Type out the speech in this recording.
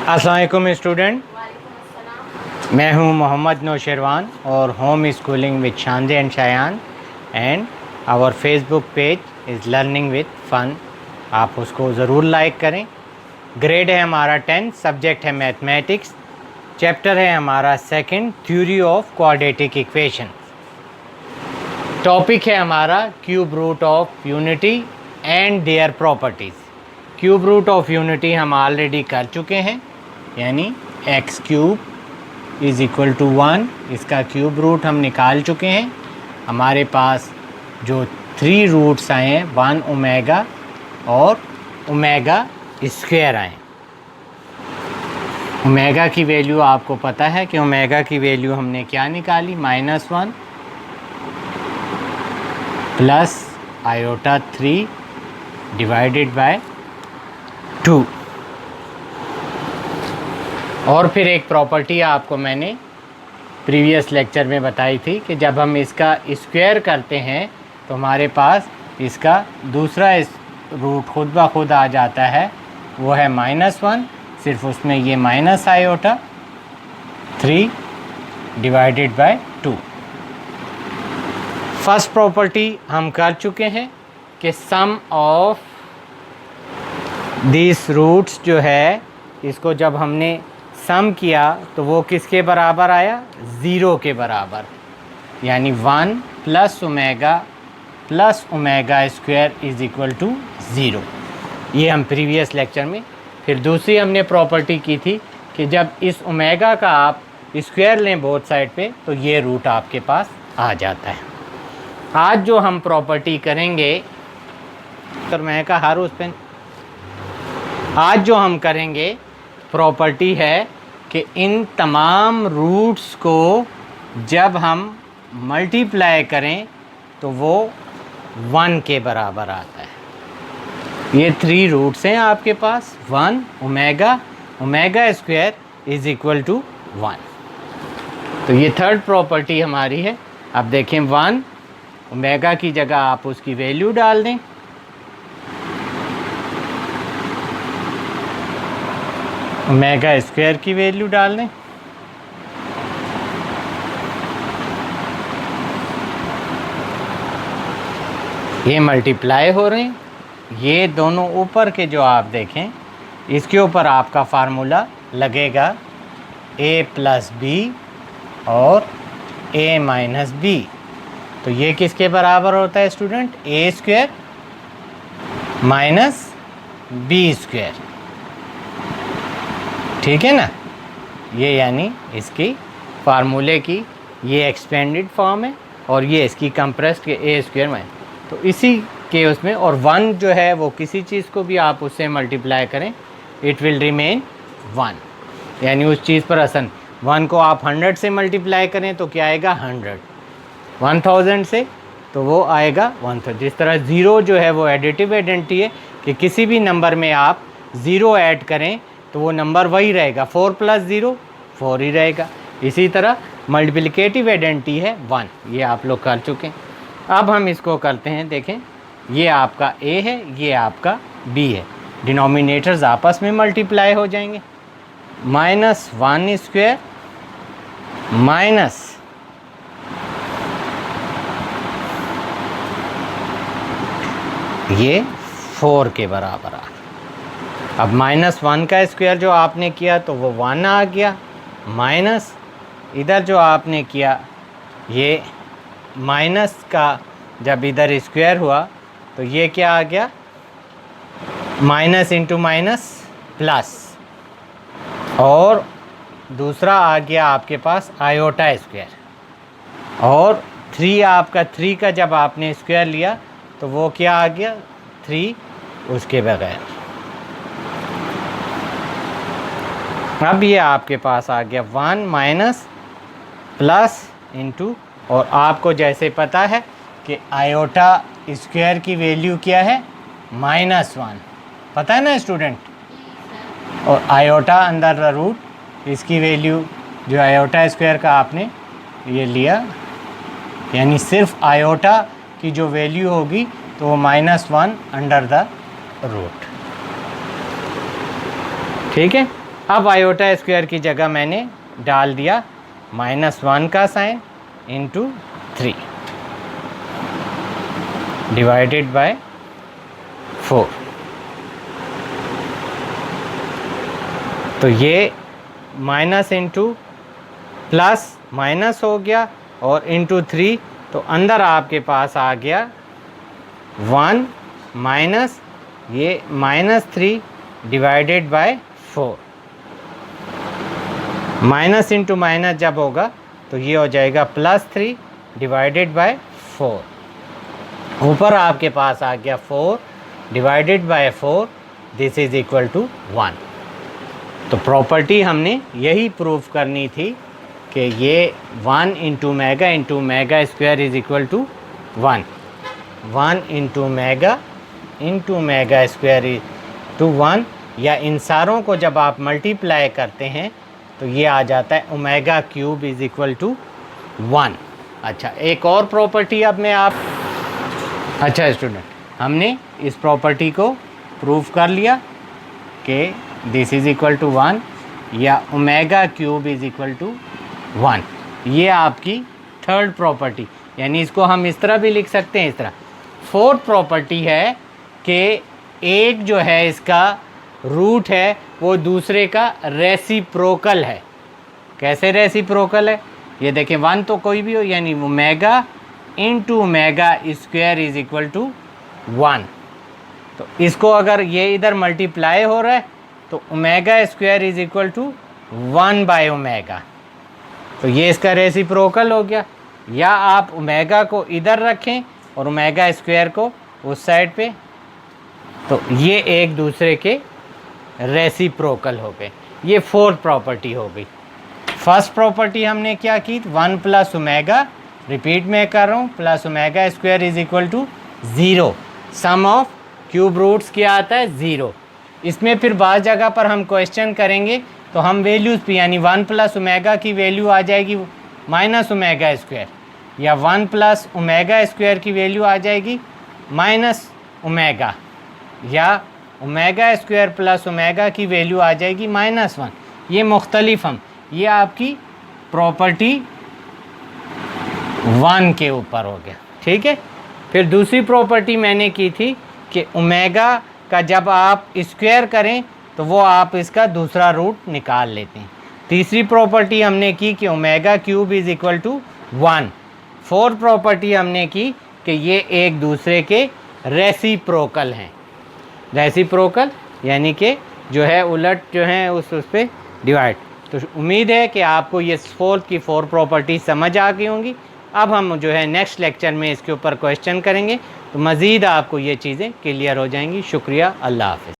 अस्सलाम वालेकुम स्टूडेंट, मैं हूं मोहम्मद नौशेरवान और home schooling with Shande and Shayan and our Facebook page is learning with fun. आप उसको ज़रूर लाइक करें। ग्रेड है हमारा 10, सब्जेक्ट है मैथमेटिक्स, चैप्टर है हमारा second, theory of quadratic equation. Topic है हमारा cube root of unity and their properties. Cube root of unity हम ऑलरेडी कर चुके हैं, यानी X cube is equal to 1, इसका क्यूब रूट हम निकाल चुके हैं। हमारे पास जो 3 रूट्स आए हैं 1 ओमेगा और ओमेगा स्क्वायर आए। ओमेगा की वैल्यू आपको पता है कि ओमेगा की वैल्यू हमने क्या निकाली, -1 प्लस आयोटा 3 डिवाइडेड बाय 2। और फिर एक प्रॉपर्टी आपको मैंने प्रीवियस लेक्चर में बताई थी कि जब हम इसका स्क्वायर करते हैं तो हमारे पास इसका दूसरा रूट खुद ब खुद आ जाता है, वो है -1, सिर्फ उसमें ये minus iota 3 divided by 2। First property हम कर चुके हैं कि सम ऑफ दिस रूट्स जो है, इसको जब हमने सम किया तो वो किसके बराबर आया, 0 के बराबर, यानी 1 plus omega square is equal to 0। ये हम प्रीवियस लेक्चर में। फिर दूसरी हमने प्रॉपर्टी की थी कि जब इस ओमेगा का आप स्क्वायर लें बोथ साइड पे तो ये रूट आपके पास आ जाता है। आज जो हम प्रॉपर्टी करेंगे, तो मैं कहा हर उस पे आज जो हम करेंगे प्रॉपर्टी है कि इन तमाम रूट्स को जब हम मल्टीप्लाई करें तो वो 1 के बराबर आता है। ये 3 रूट्स हैं आपके पास, 1 omega square is equal to 1। तो ये थर्ड प्रॉपर्टी हमारी है। अब देखें, 1 ओमेगा की जगह आप उसकी वैल्यू डाल दें, ओमेगा स्क्वायर की वैल्यू डाल दें, ये मल्टीप्लाई हो रहे हैं। ये दोनों ऊपर के जो आप देखें, इसके ऊपर आपका फार्मूला लगेगा a प्लस बी और a माइनस बी। तो ये किसके बराबर होता है student, a square minus B square, ठीक है ना। ये यानी इसकी फार्मूले की ये एक्सपेंडेड फॉर्म है और ये इसकी कंप्रेस्ड के a स्क्वायर में। तो इसी के उसमें, और 1 जो है वो किसी चीज़ को भी आप उससे मल्टीप्लाई करें, इट विल रिमेन 1, यानी उस चीज़ पर असन 1 को आप 100 से मल्टीप्लाई करें तो क्या आएगा 100, 1000 से तो वो आएगा 1000। जिस तरह 0 जो है वो एडिटिव आइडेंटिटी है कि किसी भी नंबर में आप 0 ऐड करें तो वो नंबर वही रहेगा, 4 प्लस 0 4 ही रहेगा। इसी तरह मल्टीप्लिकेटिव आइडेंटिटी है 1, ये आप लोग कर चुके हैं। अब हम इसको करते हैं। देखें, ये आपका a है, ये आपका b है, डिनोमिनेटर्स आपस में मल्टीप्लाई हो जाएंगे। -1 स्क्वायर माइनस ये 4 के बराबर आ गया। अब -1 का स्क्वायर जो आपने किया तो वो 1 आ गया, माइनस इधर जो आपने किया ये माइनस का जब इधर स्क्वायर हुआ तो ये क्या आ गया, माइनस इंटू माइनस प्लस, और दूसरा आ गया आपके पास आयोटा स्क्वायर, और 3 आपका 3 का जब आपने स्क्वायर लिया तो वो क्या आ गया 3 उसके बगैर। अब ये आपके पास आ गया 1 माइनस प्लस इंटू, और आपको जैसे पता है कि आयोटा स्क्वायर की वैल्यू क्या है, -1, पता है ना स्टूडेंट। और आयोटा अंदर द रूट, इसकी वैल्यू जो आयोटा स्क्वायर का आपने ये लिया, यानी सिर्फ आयोटा की जो वैल्यू होगी तो वो -1 अंडर द रूट, ठीक है। अब आयोटा स्क्वायर की जगह मैंने डाल दिया -1 का साइन इंटू 3 डिवाइडेड बाय 4। तो ये माइनस इंटू प्लस माइनस हो गया और इंटू 3, तो अंदर आपके पास आ गया 1 माइनस ये -3 divided by 4। Minus into minus जब होगा तो ये हो जाएगा +3 डिवाइडेड बाय 4। ऊपर आपके पास आ गया 4 divided by 4, this is equal to 1। तो प्रॉपर्टी हमने यही प्रूफ करनी थी कि ये 1 into omega square is equal to 1। 1 into omega square is to 1, या इन सारों को जब आप मल्टीप्लाई करते हैं तो ये आ जाता है omega cube is equal to 1। अच्छा, एक और प्रॉपर्टी अब मैं आप अच्छा स्टूडेंट, हमने इस प्रॉपर्टी को प्रूव कर लिया कि दिस इज़ इक्वल टू 1 या omega cube is equal to 1। ये आपकी थर्ड प्रॉपर्टी, यानी इसको हम इस तरह भी लिख सकते हैं, इस तरह। फोर्थ प्रॉपर्टी है कि एक जो है इसका रूट है वो दूसरे का रेसिप्रोकल है। कैसे रेसिप्रोकल है? ये देखें, 1 तो कोई भी हो, यानी omega into omega square is equal to 1। तो इसको अगर ये इधर मल्टीप्लाई हो रहा है तो omega square is equal to 1 by omega, तो ये इसका रेसिप्रोकल हो गया। या आप ओमेगा को इधर रखें और ओमेगा स्क्वायर को उस साइड पे, तो ये एक दूसरे के रेसिप्रोकल हो गए। ये फोर्थ प्रॉपर्टी हो गई। फर्स्ट प्रॉपर्टी हमने क्या की? 1 प्लस ओमेगा, रिपीट में कर रहा हूँ, plus omega square is equal to 0। Sum of cube roots क्या आता है? 0। इसमें फिर बाज़ जगह पर हम क्वेश्चन करेंगे तो हम वैल्यूज़ भी, यानी 1 प्लस ओमेगा की वैल्यू आ जाएगी माइनस ओमेगा स्क्वायर, या 1 प्लस ओमेगा स्क्वायर की वैल्यू आ जाएगी माइनस ओमेगा, या ओमेगा स्क्वायर प्लस ओमेगा की वैल्यू आ जाएगी -1। ये मुख्तलिफ हम, ये आपकी प्रॉपर्टी 1 के ऊपर हो गया, ठीक है। फिर दूसरी प्रॉपर्टी मैंने की थी कि ओमेगा का जब आप स्क्वायर करें तो वो आप इसका दूसरा रूट निकाल लेते हैं। तीसरी प्रॉपर्टी हमने की कि omega cube is equal to 1। Fourth property हमने की कि ये एक दूसरे के रेसिप्रोकल हैं। रेसिप्रोकल यानी कि जो है उलट जो है उस पर डिवाइड। तो उम्मीद है कि आपको ये फोर्थ की 4 प्रॉपर्टी समझ आ गई होंगी। अब हम जो है नेक्स्ट लेक्चर में इसके ऊपर क्वेश्चन करेंगे तो मज़ीद आपको ये चीज़ें क्लियर हो जाएंगी। शुक्रिया, अल्लाह हाफ़िज़।